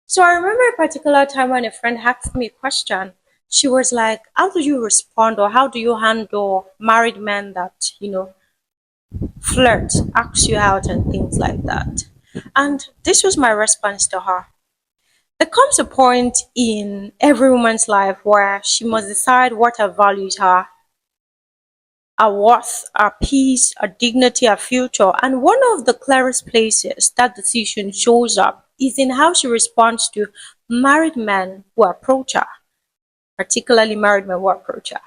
So I remember a particular time when a friend asked me a question. She was like, how do you respond or how do you handle married men that, flirt, ask you out and things like that? And this was my response to her. There comes a point in every woman's life where she must decide what her values are, her worth, her peace, her dignity, her future. And one of the clearest places that decision shows up is in how she responds to married men who approach her, particularly married men who approach her.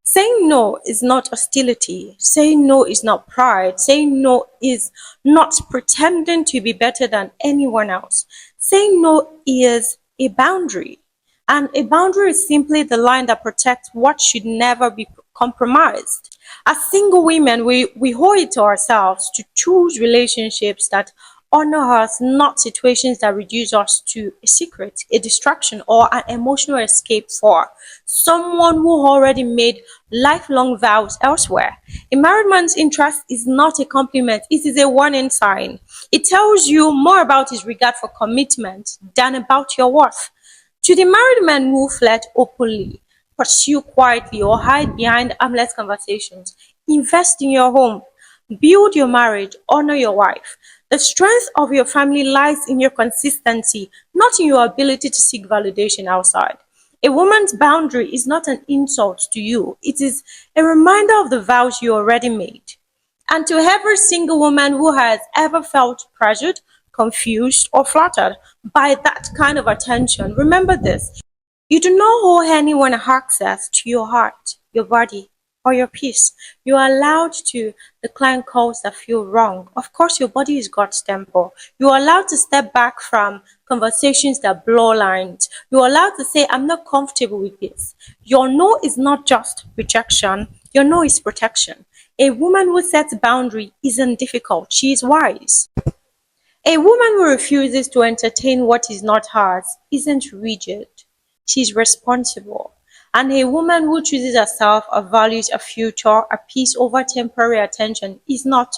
Saying no is not hostility. Saying no is not pride. Saying no is not pretending to be better than anyone else. Saying no is a boundary. And a boundary is simply the line that protects what should never be compromised. As single women, we owe it to ourselves to choose relationships that honor us, not situations that reduce us to a secret, a distraction, or an emotional escape for someone who already made lifelong vows elsewhere. A married man's interest is not a compliment, it is a warning sign. It tells you more about his regard for commitment than about your worth. To the married men who flirt openly, pursue quietly, or hide behind harmless conversations, invest in your home, build your marriage, honor your wife. The strength of your family lies in your consistency, not in your ability to seek validation outside. A woman's boundary is not an insult to you, it is a reminder of the vows you already made. And to every single woman who has ever felt pressured, confused, or flattered by that kind of attention, remember this: you do not owe anyone access to your heart, your body, or your peace. You are allowed to decline calls that feel wrong. Of course, your body is God's temple. You are allowed to step back from conversations that blur lines. You are allowed to say, I'm not comfortable with this. Your no is not just rejection, your no is protection. A woman who sets boundary isn't difficult, she is wise. A woman who refuses to entertain what is not hers isn't rigid, she's responsible. And a woman who chooses herself, her values, her future, her peace over temporary attention is not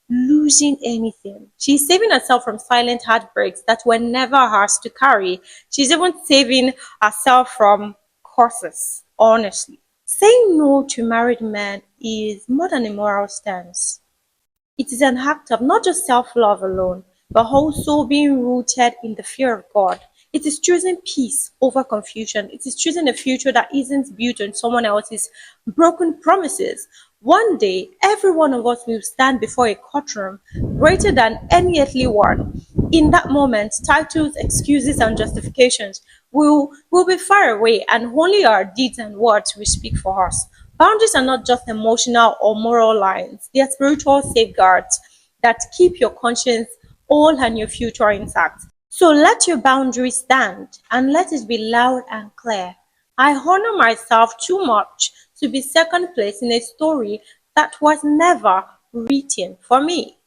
losing anything. She's saving herself from silent heartbreaks that were never hers to carry. She's even saving herself from curses, honestly. Saying no to married men is more than a moral stance. It is an act of not just self-love alone, but also being rooted in the fear of God. It is choosing peace over confusion. It is choosing a future that isn't built on someone else's broken promises. One day, every one of us will stand before a courtroom greater than any earthly one. In that moment, titles, excuses, and justifications will be far away, and only our deeds and words will speak for us. Boundaries are not just emotional or moral lines, they are spiritual safeguards that keep your conscience whole and your future intact. So let your boundaries stand and let it be loud and clear. I honor myself too much to be second place in a story that was never written for me.